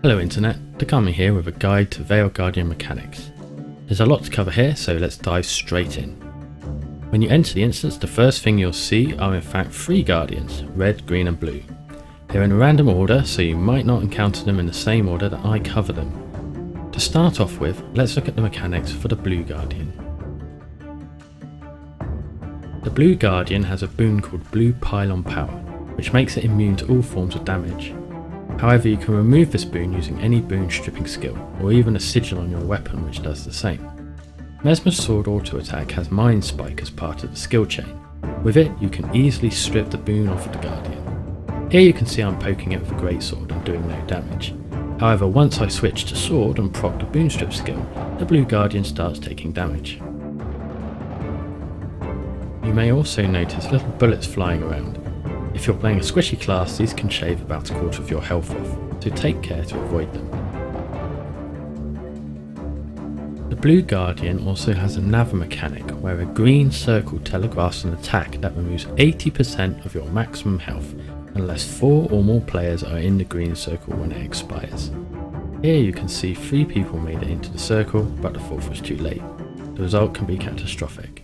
Hello Internet, Takami here with a guide to Vale Guardian mechanics. There's a lot to cover here, so let's dive straight in. When you enter the instance, the first thing you'll see are in fact 3 Guardians, red, green and blue. They're in a random order, so you might not encounter them in the same order that I cover them. To start off with, let's look at the mechanics for the blue Guardian. The blue Guardian has a boon called Blue Pylon Power, which makes it immune to all forms of damage. However, you can remove this boon using any boon stripping skill, or even a sigil on your weapon which does the same. Mesmer's sword auto attack has Mind Spike as part of the skill chain. With it, you can easily strip the boon off of the Guardian. Here you can see I'm poking it with a greatsword and doing no damage. However, once I switch to sword and proc the boon strip skill, the blue Guardian starts taking damage. You may also notice little bullets flying around. If you're playing a squishy class, these can shave about a quarter of your health off, so take care to avoid them. The blue Guardian also has a Nava mechanic where a green circle telegraphs an attack that removes 80% of your maximum health unless 4 or more players are in the green circle when it expires. Here you can see 3 people made it into the circle, but the 4th was too late. The result can be catastrophic.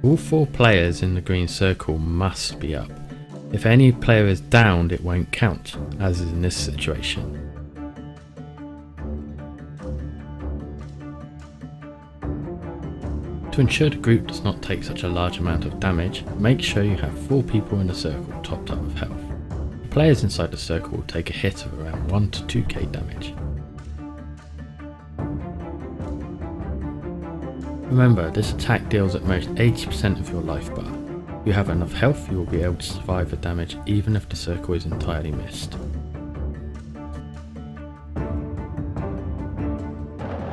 All 4 players in the green circle must be up. If any player is downed, it won't count, as is in this situation. To ensure the group does not take such a large amount of damage, make sure you have 4 people in the circle topped up with health. The players inside the circle will take a hit of around 1 to 2k damage. Remember, this attack deals at most 80% of your life bar. If you have enough health, you will be able to survive the damage even if the circle is entirely missed.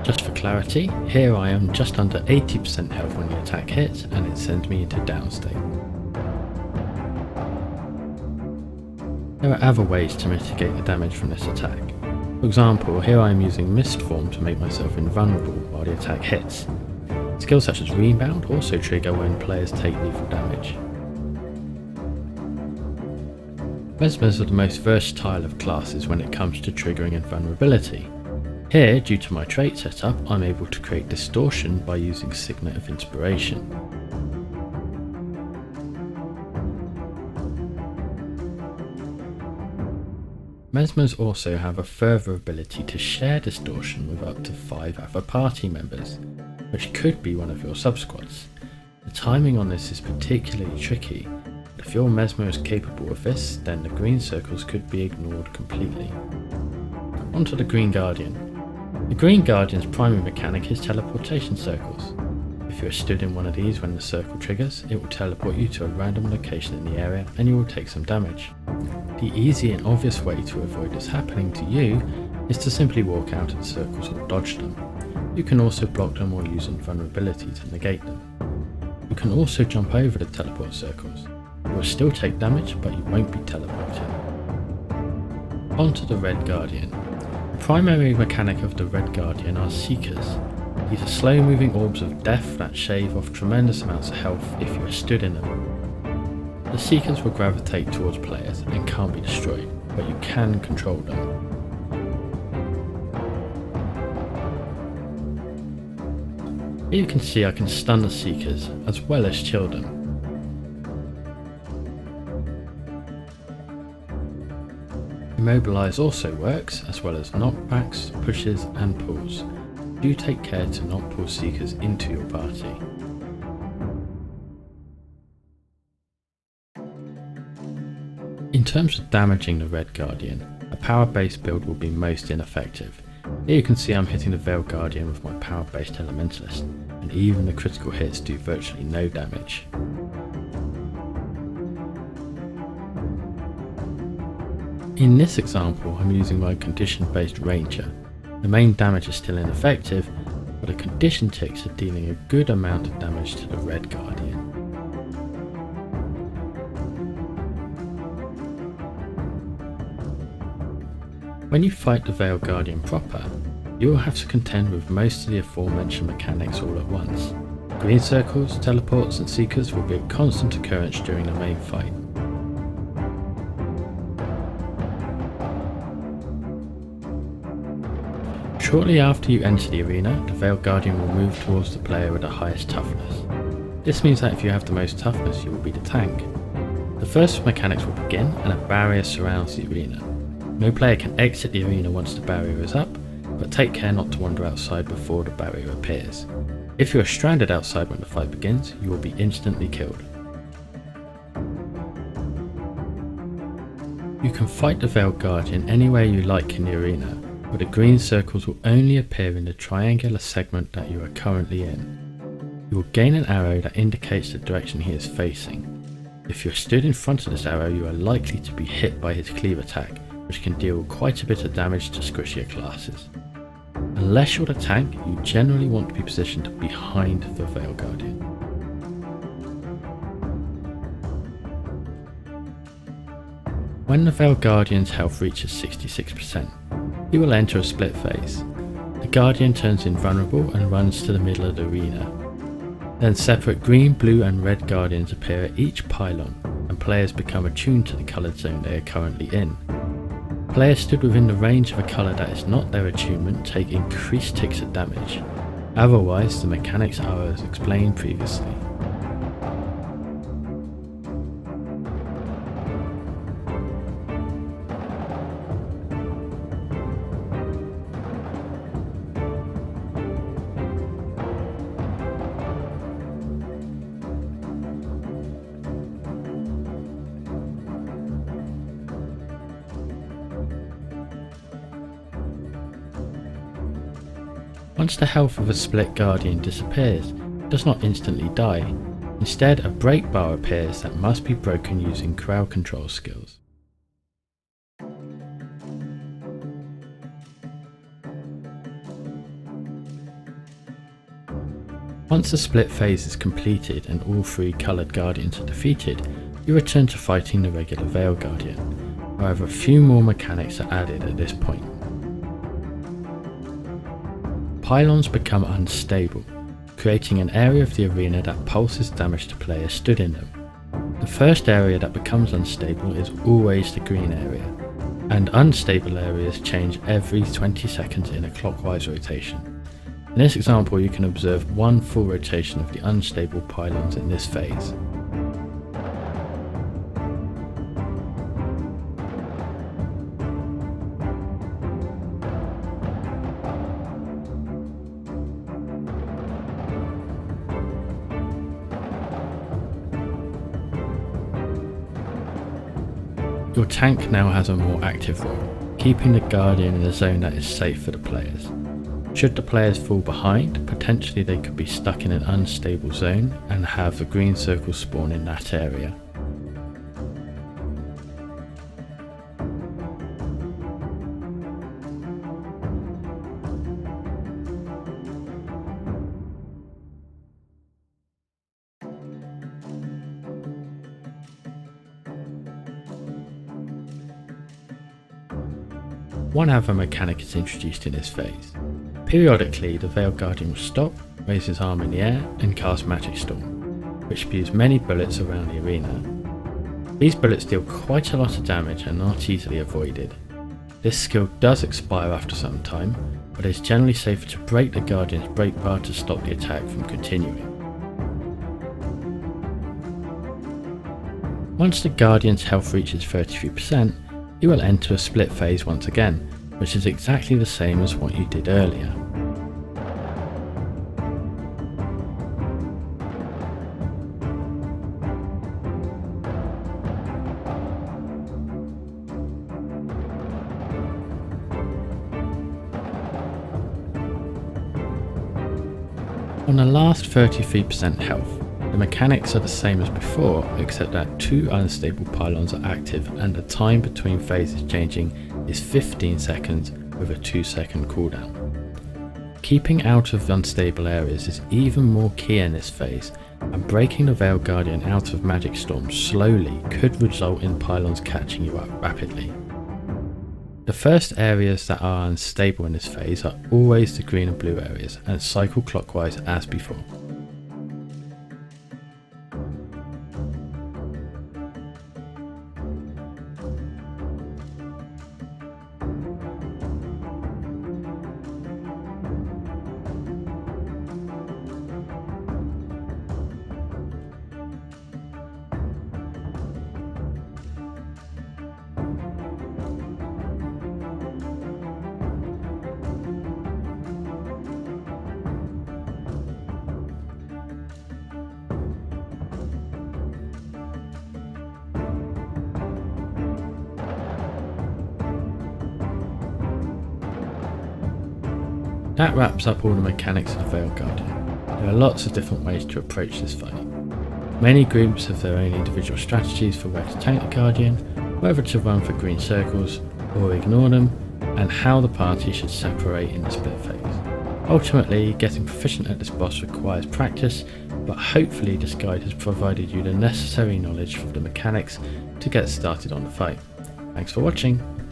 Just for clarity, here I am just under 80% health when the attack hits and it sends me into down state. There are other ways to mitigate the damage from this attack. For example, here I am using Mist Form to make myself invulnerable while the attack hits. Skills such as Rebound also trigger when players take lethal damage. Mesmers are the most versatile of classes when it comes to triggering invulnerability. Here, due to my trait setup, I'm able to create distortion by using Signet of Inspiration. Mesmers also have a further ability to share distortion with up to 5 other party members, which could be one of your sub-squads. The timing on this is particularly tricky, but if your Mesmer is capable of this, then the green circles could be ignored completely. Onto the green Guardian. The green Guardian's primary mechanic is teleportation circles. If you are stood in one of these when the circle triggers, it will teleport you to a random location in the area and you will take some damage. The easy and obvious way to avoid this happening to you is to simply walk out of the circles or dodge them. You can also block them or use invulnerability to negate them. You can also jump over the teleport circles. You will still take damage, but you won't be teleported. Onto the red Guardian. The primary mechanic of the red Guardian are Seekers. These are slow moving orbs of death that shave off tremendous amounts of health if you are stood in them. The Seekers will gravitate towards players and can't be destroyed, but you can control them. Here you can see I can stun the Seekers as well as chill them. Immobilize also works, as well as knockbacks, pushes and pulls. Do take care to not pull Seekers into your party. In terms of damaging the red Guardian, a power based build will be most ineffective. Here you can see I'm hitting the Vale Guardian with my power based Elementalist, and even the critical hits do virtually no damage. In this example, I'm using my condition based Ranger. The main damage is still ineffective, but the condition ticks are dealing a good amount of damage to the red Guardian. When you fight the Vale Guardian proper, you will have to contend with most of the aforementioned mechanics all at once. Green circles, teleports and seekers will be a constant occurrence during the main fight. Shortly after you enter the arena, the Veiled Guardian will move towards the player with the highest toughness. This means that if you have the most toughness, you will be the tank. The first mechanics will begin and a barrier surrounds the arena. No player can exit the arena once the barrier is up, but take care not to wander outside before the barrier appears. If you are stranded outside when the fight begins, you will be instantly killed. You can fight the Veiled Guardian anywhere you like in the arena, but the green circles will only appear in the triangular segment that you are currently in. You will gain an arrow that indicates the direction he is facing. If you are stood in front of this arrow, you are likely to be hit by his cleave attack, which can deal quite a bit of damage to squishier classes. Unless you're the tank, you generally want to be positioned behind the Veiled Guardian. When the Veiled Guardian's health reaches 66%, he will enter a split phase. The Guardian turns invulnerable and runs to the middle of the arena. Then separate green, blue and red Guardians appear at each pylon, and players become attuned to the coloured zone they are currently in. Players stood within the range of a colour that is not their attunement take increased ticks of damage. Otherwise, the mechanics are as explained previously. Once the health of a split Guardian disappears, it does not instantly die. Instead, a break bar appears that must be broken using crowd control skills. Once the split phase is completed and all three coloured Guardians are defeated, you return to fighting the regular Veiled Guardian. However, a few more mechanics are added at this point. Pylons become unstable, creating an area of the arena that pulses damage to players stood in them. The first area that becomes unstable is always the green area, and unstable areas change every 20 seconds in a clockwise rotation. In this example, you can observe one full rotation of the unstable pylons in this phase. Your tank now has a more active role, keeping the Guardian in a zone that is safe for the players. Should the players fall behind, potentially they could be stuck in an unstable zone and have the green circle spawn in that area. One other mechanic is introduced in this phase. Periodically, the Veiled Guardian will stop, raise his arm in the air, and cast Magic Storm, which spews many bullets around the arena. These bullets deal quite a lot of damage and are not easily avoided. This skill does expire after some time, but it is generally safer to break the Guardian's break bar to stop the attack from continuing. Once the Guardian's health reaches 33%, you will enter a split phase once again, which is exactly the same as what you did earlier. On the last 33% health, the mechanics are the same as before, except that two unstable pylons are active and the time between phases changing is 15 seconds with a 2-second cooldown. Keeping out of unstable areas is even more key in this phase, and breaking the Veiled Guardian out of Magic Storm slowly could result in pylons catching you up rapidly. The first areas that are unstable in this phase are always the green and blue areas and cycle clockwise as before. That wraps up all the mechanics of the Vale Guardian. There are lots of different ways to approach this fight. Many groups have their own individual strategies for where to tank the Guardian, whether to run for green circles or ignore them, and how the party should separate in the split phase. Ultimately, getting proficient at this boss requires practice, but hopefully this guide has provided you the necessary knowledge of the mechanics to get started on the fight. Thanks for watching.